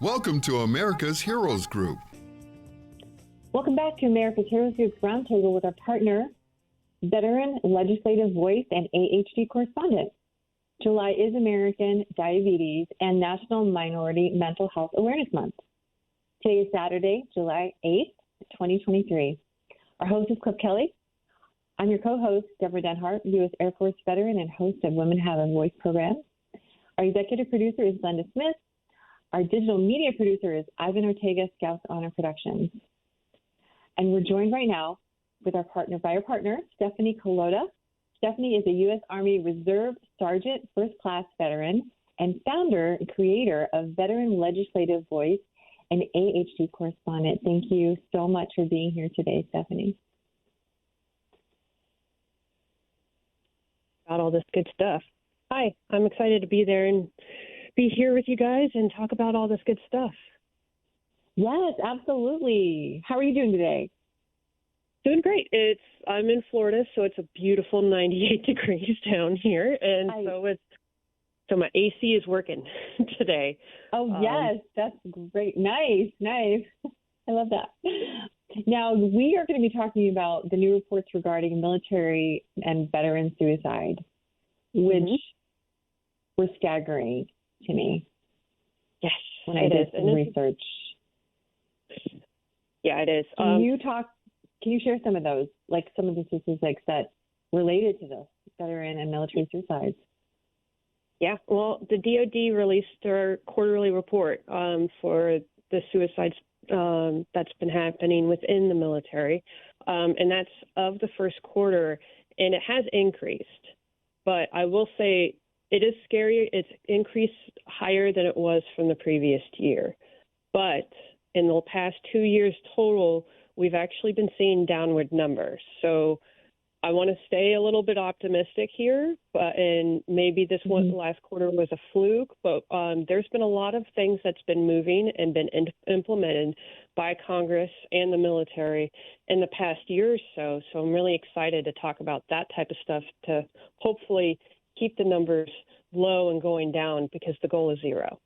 Welcome to America's Heroes Group. Welcome back to America's Heroes Group's Roundtable with our partner, veteran legislative voice and AHD correspondent. July is American Diabetes and National Minority Mental Health Awareness Month. Today is Saturday, July 8th, 2023. Our host is Kelley. I'm your co-host, Debra Denhart, U.S. Air Force veteran and host of Women Have a Voice program. Our executive producer is Glenda Smith. Our digital media producer is Ivan Ortega, Scouts Honor Productions. And we're joined right now with our partner, Stephanie Kalota. Stephanie is a U.S. Army Reserve Sergeant, First Class veteran, and founder and creator of Veteran Legislative Voice and AHD Correspondent. Thank you so much for being here today, Stephanie. About all this good stuff. Hi, I'm excited to be there and be here with you guys and talk about all this good stuff. Yes, absolutely. How are you doing today? Doing great. I'm in Florida, so it's a beautiful 98 degrees down here, and so my AC is working today. Oh yes, that's great. Nice. I love that. Now we are going to be talking about the new reports regarding military and veteran suicide, which were staggering to me. Yes, when I did some research. Yeah, it is. Can you share some of those, like some of the statistics that related to this veteran and military suicides? Yeah, well, the DoD released their quarterly report for the suicides that's been happening within the military, and that's of the first quarter, and it has increased. But I will say it is scary. It's increased higher than it was from the previous year. But in the past 2 years total, we've actually been seeing downward numbers. So I want to stay a little bit optimistic here, and maybe this last quarter was a fluke, but there's been a lot of things that's been moving and been implemented by Congress and the military in the past year or so. So I'm really excited to talk about that type of stuff to hopefully keep the numbers low and going down, because the goal is zero.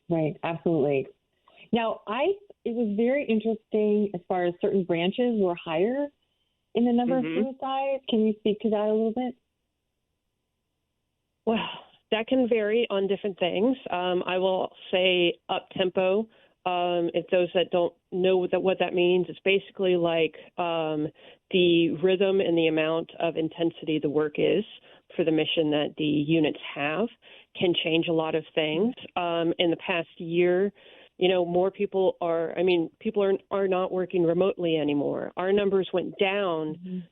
Right, absolutely. Now, it was very interesting as far as certain branches were higher in the number of suicides. Can you speak to that a little bit? Well, that can vary on different things. I will say up-tempo. If those that don't know what that means, it's basically like the rhythm and the amount of intensity the work is for the mission that the units have can change a lot of things. In the past year, more people are not working remotely anymore. Our numbers went down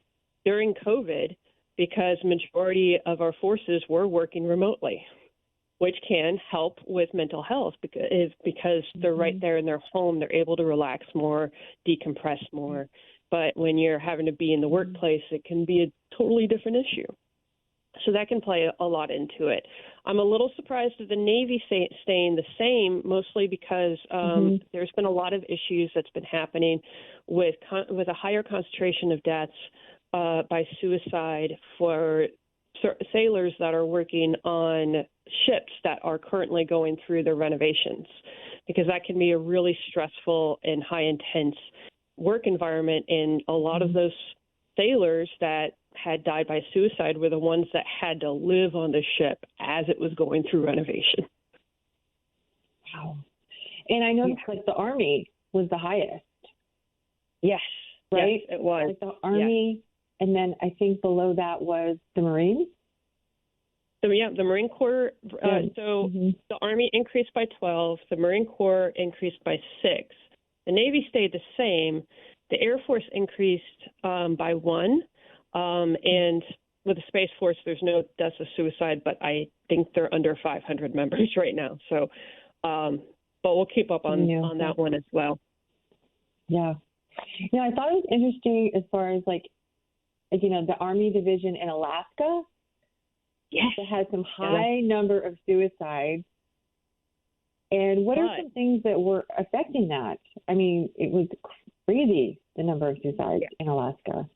during COVID because majority of our forces were working remotely, which can help with mental health because they're right there in their home. They're able to relax more, decompress more. But when you're having to be in the workplace, it can be a totally different issue. So that can play a lot into it. I'm a little surprised at the Navy staying the same, mostly because there's been a lot of issues that's been happening with a higher concentration of deaths by suicide for sailors that are working on ships that are currently going through their renovations, because that can be a really stressful and high intense work environment. And a lot of those sailors that had died by suicide were the ones that had to live on the ship as it was going through renovation. Wow. And I noticed like the Army was the highest. Yes. Right? Yes, it was. Like the Army, and then I think below that was the Marines. So, the Marine Corps. The Army increased by 12. The Marine Corps increased by 6. The Navy stayed the same. The Air Force increased by 1. And with the Space Force, there's no deaths of suicide, but I think they're under 500 members right now. So, but we'll keep up on that one as well. Yeah. I thought it was interesting as far as the Army division in Alaska. Yes. That had some high number of suicides. And what are some things that were affecting that? I mean, it was crazy, the number of suicides in Alaska.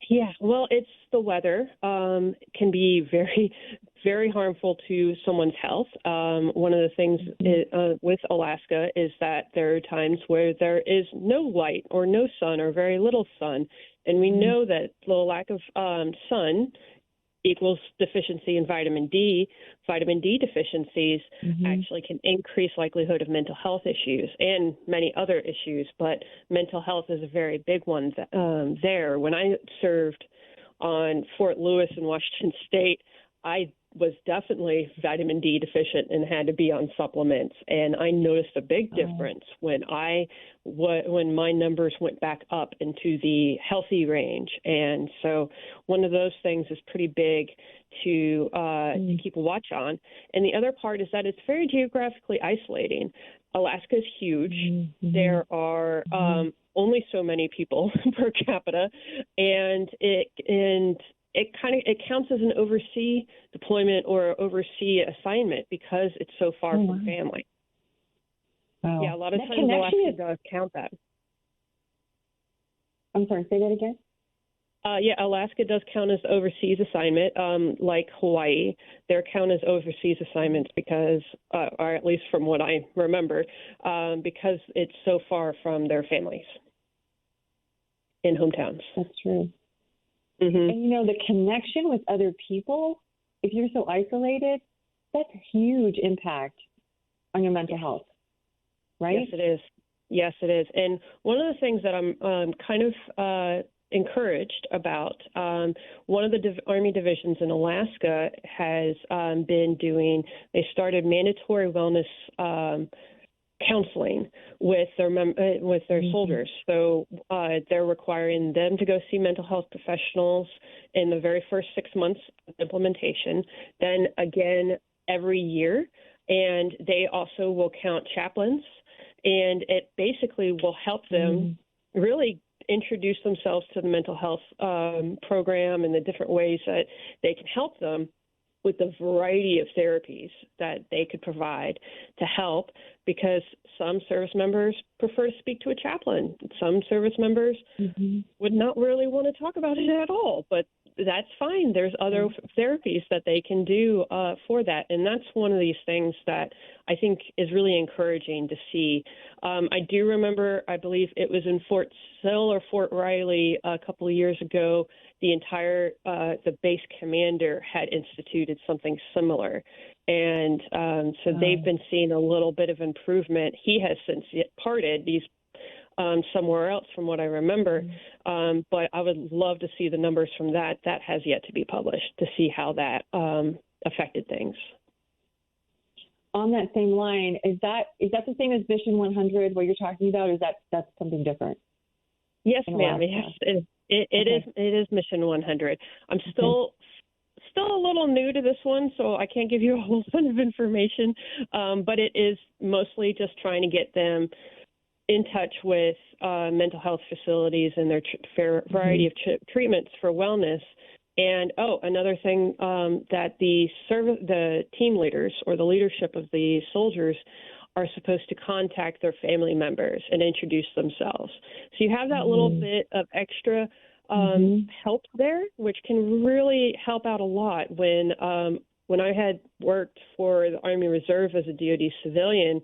Yeah, well, it's the weather. Can be very, very harmful to someone's health. One of the things with Alaska is that there are times where there is no light or no sun or very little sun. And we know that the lack of sun equals deficiency in vitamin D. Vitamin D deficiencies actually can increase likelihood of mental health issues and many other issues, but mental health is a very big one there. When I served on Fort Lewis in Washington State, I was definitely vitamin D deficient and had to be on supplements. And I noticed a big difference when my numbers went back up into the healthy range. And so one of those things is pretty big to keep a watch on. And the other part is that it's very geographically isolating. Alaska is huge. There are only so many people per capita, and it counts as an overseas deployment or overseas assignment because it's so far from family. Wow. Yeah, a lot of times Alaska does count that. I'm sorry, say that again? Yeah, Alaska does count as overseas assignment, like Hawaii. They're count as overseas assignments because, or at least from what I remember, because it's so far from their families in hometowns. That's true. And, you know, the connection with other people, if you're so isolated, that's a huge impact on your mental health, right? Yes, it is. Yes, it is. And one of the things that I'm kind of encouraged about, one of the Army divisions in Alaska has been doing, they started mandatory wellness counseling with their soldiers. So they're requiring them to go see mental health professionals in the very first 6 months of implementation, then again every year. And they also will count chaplains, and it basically will help them really introduce themselves to the mental health program and the different ways that they can help them with the variety of therapies that they could provide to help, because some service members prefer to speak to a chaplain. Some service members would not really want to talk about it at all, but that's fine. There's other therapies that they can do for that. And that's one of these things that I think is really encouraging to see. I do remember, I believe it was in Fort Sill or Fort Riley a couple of years ago, the entire, the base commander had instituted something similar. And so they've been seeing a little bit of improvement. He has since parted. He's somewhere else from what I remember. But I would love to see the numbers from that. That has yet to be published to see how that affected things. On that same line, is that the same as Mission 100, what you're talking about, or is that's something different? Yes, ma'am. Yes, it is Mission 100. I'm still a little new to this one, so I can't give you a whole ton of information, but it is mostly just trying to get them in touch with mental health facilities and their variety of treatments for wellness. And, another thing that the team leaders or the leadership of the soldiers are supposed to contact their family members and introduce themselves. So you have that little bit of extra help there, which can really help out a lot. When I had worked for the Army Reserve as a DoD civilian,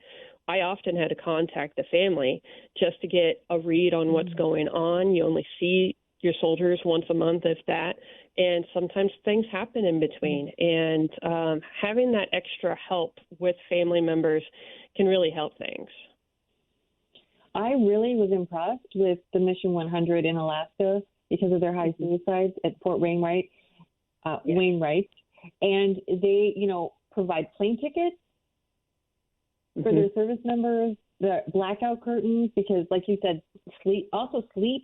I often had to contact the family just to get a read on what's going on. You only see your soldiers once a month, if that, and sometimes things happen in between. And having that extra help with family members can really help things. I really was impressed with the Mission 100 in Alaska because of their high suicides at Fort Wainwright, and they, provide plane tickets for their service members, the blackout curtains, because like you said, sleep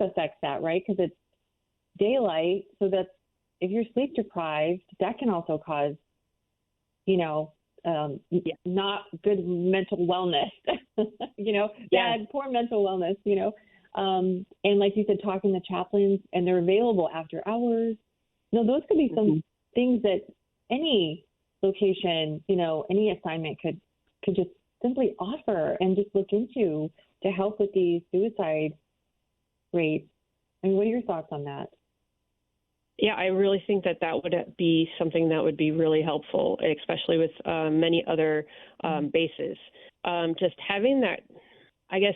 affects that, right? Because it's daylight. So that's, if you're sleep deprived, that can also cause, not good mental wellness, poor mental wellness, and like you said, talking to chaplains, and they're available after hours. Those could be some things that any location, any assignment could just simply offer and just look into to help with these suicide rates. I mean, what are your thoughts on that? Yeah, I really think that would be something that would be really helpful, especially with many other bases. Just having that, I guess,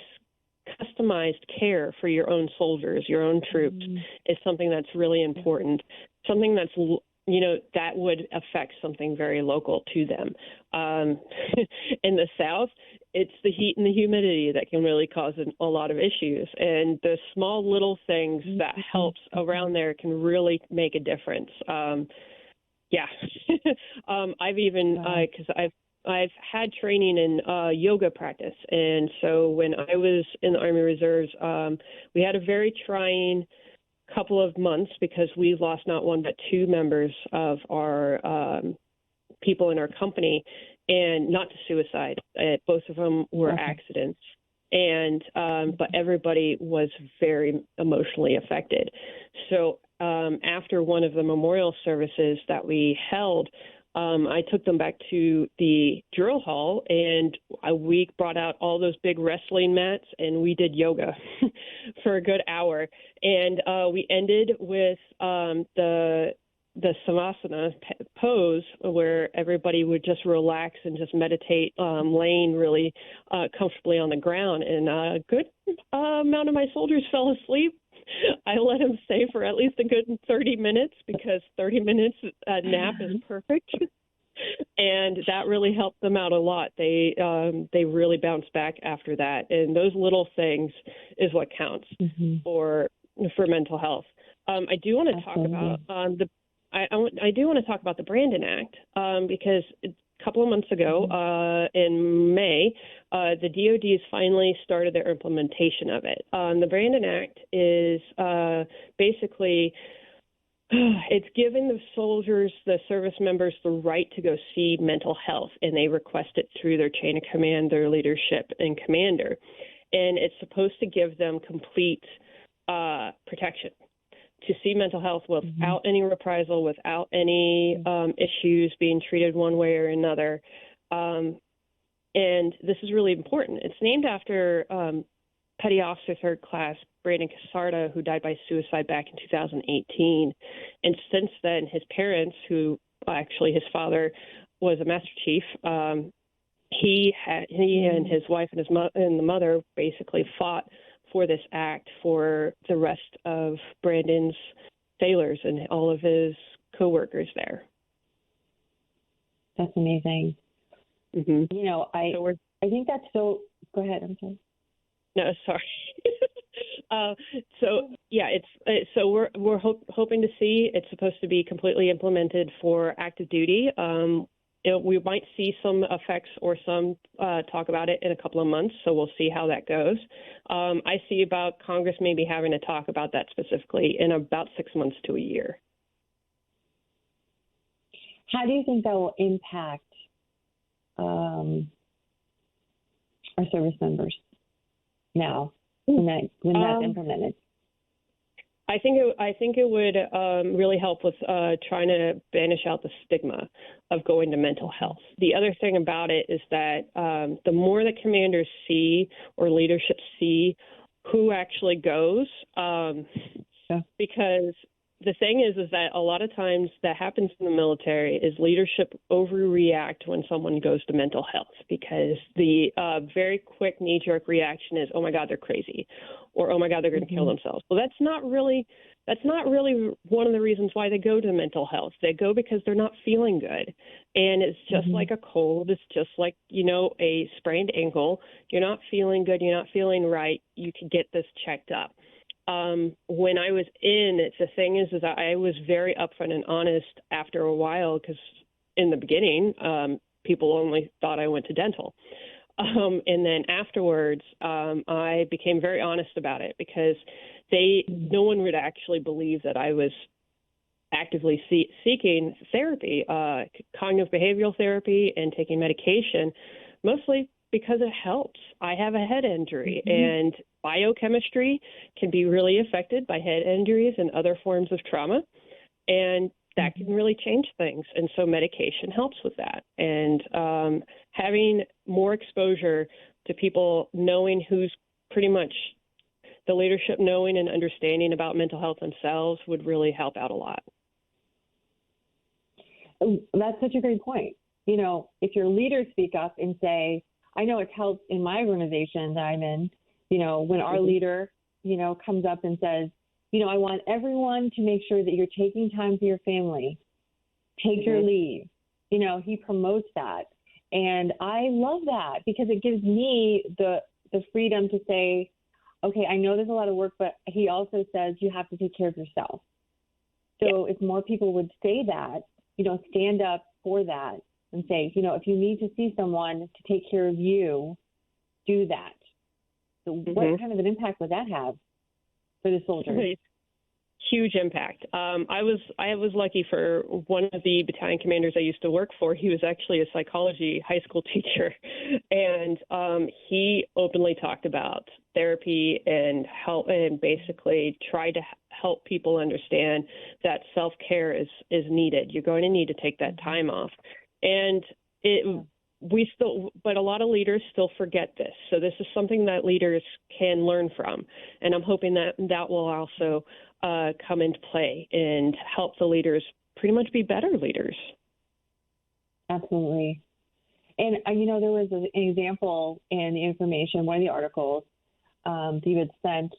customized care for your own soldiers, your own troops, is something that's really important. Something that's, that would affect something very local to them. In the South, it's the heat and the humidity that can really cause a lot of issues. And the small little things that helps around there can really make a difference. Yeah. I've even, because I've had training in yoga practice. And so when I was in the Army Reserves, we had a very trying couple of months because we lost not one but two members of our people in our company, and not to suicide. Both of them were accidents. And but everybody was very emotionally affected. So after one of the memorial services that we held, I took them back to the drill hall, and we brought out all those big wrestling mats, and we did yoga for a good hour. And we ended with the savasana pose, where everybody would just relax and just meditate, laying really comfortably on the ground. And a good amount of my soldiers fell asleep. I let them stay for at least a good 30 minutes because 30 minutes nap is perfect. And that really helped them out a lot. They really bounced back after that. And those little things is what counts for mental health. I do want to talk about I do want to talk about the Brandon Act because a couple of months ago, in May, the DoD has finally started their implementation of it. The Brandon Act is basically, it's giving the soldiers, the service members, the right to go see mental health, and they request it through their chain of command, their leadership and commander. And it's supposed to give them complete protection to see mental health without any reprisal, without any issues being treated one way or another. And this is really important. It's named after Petty Officer Third Class Brandon Casarda, who died by suicide back in 2018. And since then, his parents, who actually his father was a Master Chief, he and his wife and the mother basically fought for this act for the rest of Brandon's sailors and all of his coworkers there. That's amazing. Mm-hmm. I think that's so. Go ahead. I'm sorry. No, sorry. So we're hoping to see. It's supposed to be completely implemented for active duty. We might see some effects or some talk about it in a couple of months, so we'll see how that goes. I see about Congress maybe having to talk about that specifically in about 6 months to a year. How do you think that will impact our service members now when that's implemented? I think it would really help with trying to banish out the stigma of going to mental health. The other thing about it is that the more that commanders see or leadership see who actually goes, because the thing is that a lot of times that happens in the military is leadership overreact when someone goes to mental health, because the very quick knee-jerk reaction is, oh my God, they're crazy, or oh my God, they're going to kill themselves. Well, that's not really one of the reasons why they go to mental health. They go because they're not feeling good, and it's just like a cold. It's just like a sprained ankle. You're not feeling good. You're not feeling right. You can get this checked up. When I was the thing is that I was very upfront and honest after a while, because in the beginning, people only thought I went to dental. And then afterwards, I became very honest about it, because no one would actually believe that I was actively seeking therapy, cognitive behavioral therapy, and taking medication, mostly because it helps. I have a head injury, and biochemistry can be really affected by head injuries and other forms of trauma, and that can really change things. And so medication helps with that. And having more exposure to people knowing who's pretty much the leadership knowing and understanding about mental health themselves would really help out a lot. That's such a great point. You know, if your leaders speak up and say, I know it's helped in my organization that I'm in, you know, when our leader, you know, comes up and says, you know, I want everyone to make sure that you're taking time for your family, take your leave. You know, he promotes that. And I love that because it gives me the freedom to say, okay, I know there's a lot of work, but he also says you have to take care of yourself. So if more people would say that, you know, stand up for that and say, you know, if you need to see someone to take care of you, do that. So what kind of an impact would that have for the soldiers? Huge impact. I was lucky for one of the battalion commanders I used to work for. He was actually a psychology high school teacher, and he openly talked about therapy and help, and basically tried to help people understand that self-care is needed. You're going to need to take that time off, and but a lot of leaders still forget this. So this is something that leaders can learn from, and I'm hoping that will also come into play and help the leaders pretty much be better leaders. Absolutely. And, you know, there was an example in the information, one of the articles that you had sent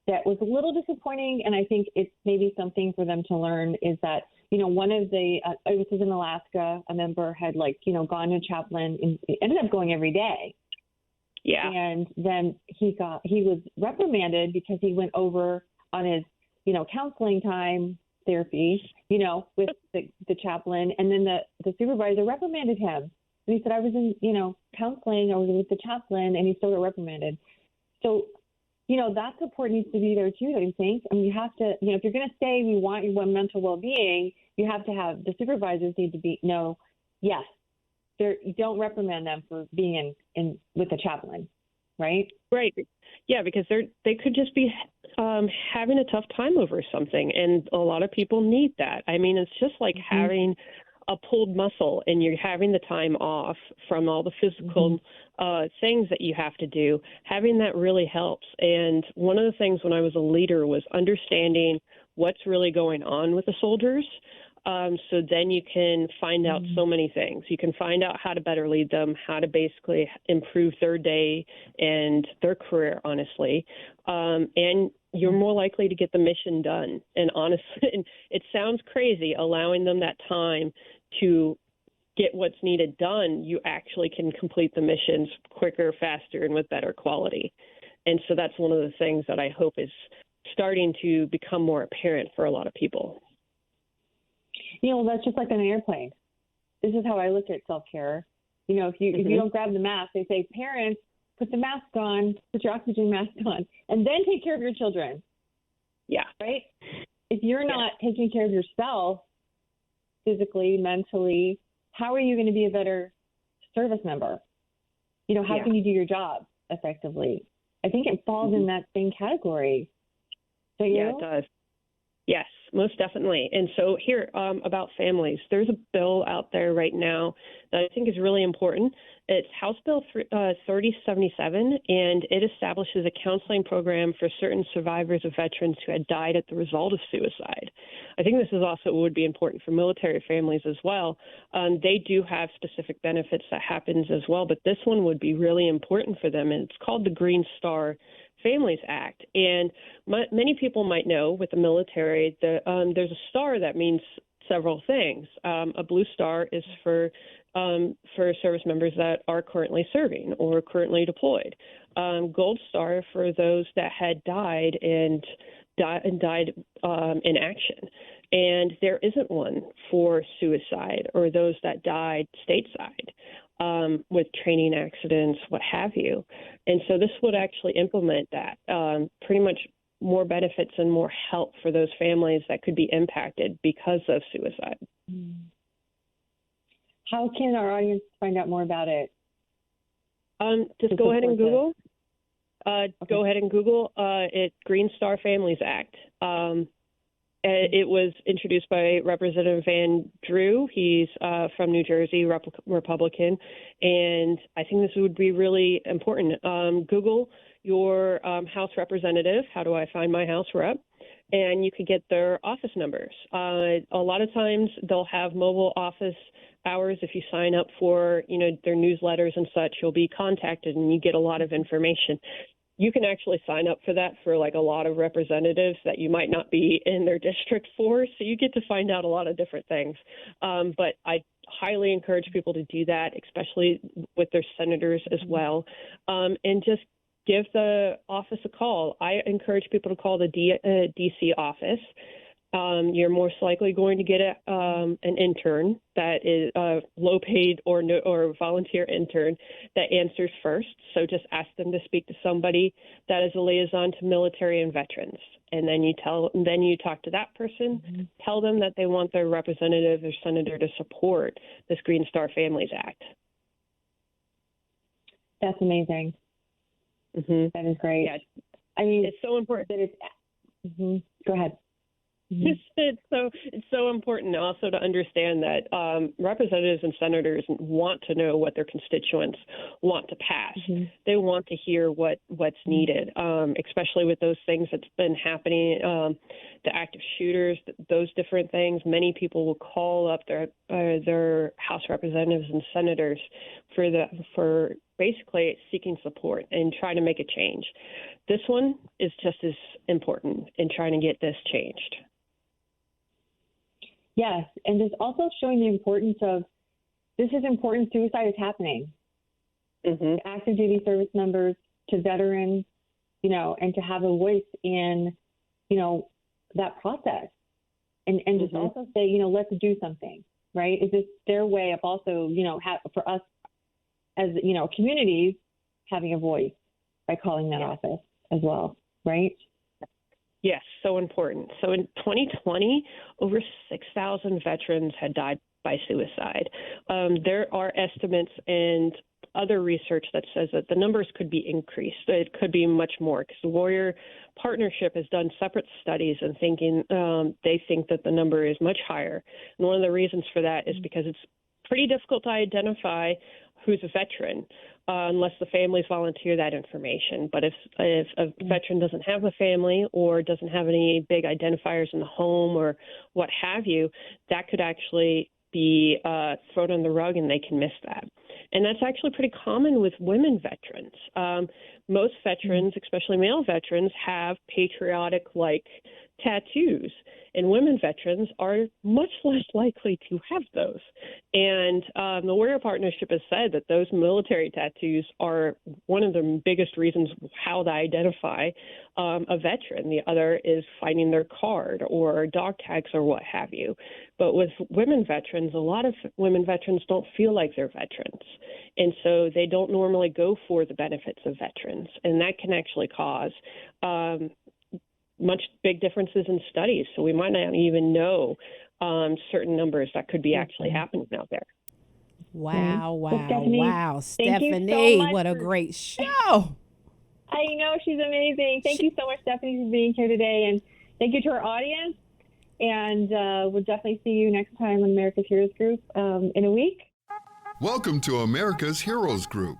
that was a little disappointing, and I think it's maybe something for them to learn, is that, you know, one of the, this was in Alaska, a member had, like, you know, gone to chaplain and ended up going every day. Yeah. And then he was reprimanded because he went over on his, you know, counseling time, therapy, you know, with the chaplain. And then the supervisor reprimanded him. And he said, I was in, you know, counseling, I was with the chaplain, and he still got reprimanded. So, you know, that support needs to be there too, don't you think? I mean, you have to, you know, if you're going to say we want your mental well-being, you have to have, the supervisors need to be, yes, you don't reprimand them for being in with the chaplain, right? Right. Yeah, because they could just be having a tough time over something, and a lot of people need that. I mean, it's just like having a pulled muscle, and you're having the time off from all the physical things that you have to do. Having that really helps. And one of the things when I was a leader was understanding what's really going on with the soldiers. So then you can find out so many things. You can find out how to better lead them, how to basically improve their day and their career, honestly. And you're more likely to get the mission done. And honestly, and it sounds crazy, allowing them that time to get what's needed done, you actually can complete the missions quicker, faster, and with better quality. And so that's one of the things that I hope is starting to become more apparent for a lot of people. You know, that's just like on an airplane. This is how I look at self-care. You know, if you don't grab the mask, they say, parents, put the mask on, put your oxygen mask on, and then take care of your children. Yeah. Right? If you're not taking care of yourself physically, mentally, how are you going to be a better service member? You know, how can you do your job effectively? I think it falls in that same category. So, yeah, it does. Yes, most definitely. And so here about families, there's a bill out there right now that I think is really important. It's House Bill 3077, and it establishes a counseling program for certain survivors of veterans who had died at the result of suicide. I think this is also would be important for military families as well. They do have specific benefits that happens as well, but this one would be really important for them, and it's called the Green Star Families Act. And many people might know with the military that there's a star that means several things. A blue star is for service members that are currently serving or currently deployed. Gold star for those that had died in action. And there isn't one for suicide or those that died stateside. With training accidents, what have you. And so this would actually implement that, pretty much more benefits and more help for those families that could be impacted because of suicide. How can our audience find out more about it? Just go ahead and Google. Go ahead and Google it, Green Star Families Act. It was introduced by Representative Van Drew. He's from New Jersey, Republican, and I think this would be really important. Google your House representative. How do I find my House rep? And you could get their office numbers. A lot of times they'll have mobile office hours. If you sign up for, their newsletters and such, you'll be contacted and you get a lot of information. You can actually sign up for that for like a lot of representatives that you might not be in their district for. So you get to find out a lot of different things. But I highly encourage people to do that, especially with their senators as well. And just give the office a call. I encourage people to call the DC office. You're most likely going to get an intern that is a low-paid or volunteer intern that answers first. So just ask them to speak to somebody that is a liaison to military and veterans, and then you talk to that person. Tell them that they want their representative or senator to support this Green Star Families Act. That's amazing. That is great. Yeah, I mean, it's so important that it's. Go ahead. It's so important also to understand that representatives and senators want to know what their constituents want to pass. They want to hear what's needed, especially with those things that's been happening, the active shooters, those different things. Many people will call up their House representatives and senators for basically seeking support and trying to make a change. This one is just as important in trying to get this changed. Yes, and just also showing the importance of this is important. Suicide is happening. To active duty service members, to veterans, and to have a voice in, that process, and just also say, let's do something, right? Is this their way of also, for us as communities having a voice by calling that office as well, right? Yes, so important. So in 2020, over 6,000 veterans had died by suicide. There are estimates and other research that says that the numbers could be increased. It could be much more because the Warrior Partnership has done separate studies and they think that the number is much higher. And one of the reasons for that is because it's pretty difficult to identify who's a veteran unless the families volunteer that information. But if a veteran doesn't have a family or doesn't have any big identifiers in the home or what have you, that could actually be thrown on the rug and they can miss that. And that's actually pretty common with women veterans. Most veterans, especially male veterans, have patriotic-like tattoos, and women veterans are much less likely to have those. And the Warrior Partnership has said that those military tattoos are one of the biggest reasons how they identify a veteran. The other is finding their card or dog tags or what have you. But with women veterans, a lot of women veterans don't feel like they're veterans. And so they don't normally go for the benefits of veterans. And that can actually cause much big differences in studies. So we might not even know certain numbers that could be actually happening out there. Wow. Stephanie, So what a great show. I know, she's amazing. Thank you so much, Stephanie, for being here today. And thank you to our audience. And we'll definitely see you next time on America's Heroes Group in a week. Welcome to America's Heroes Group.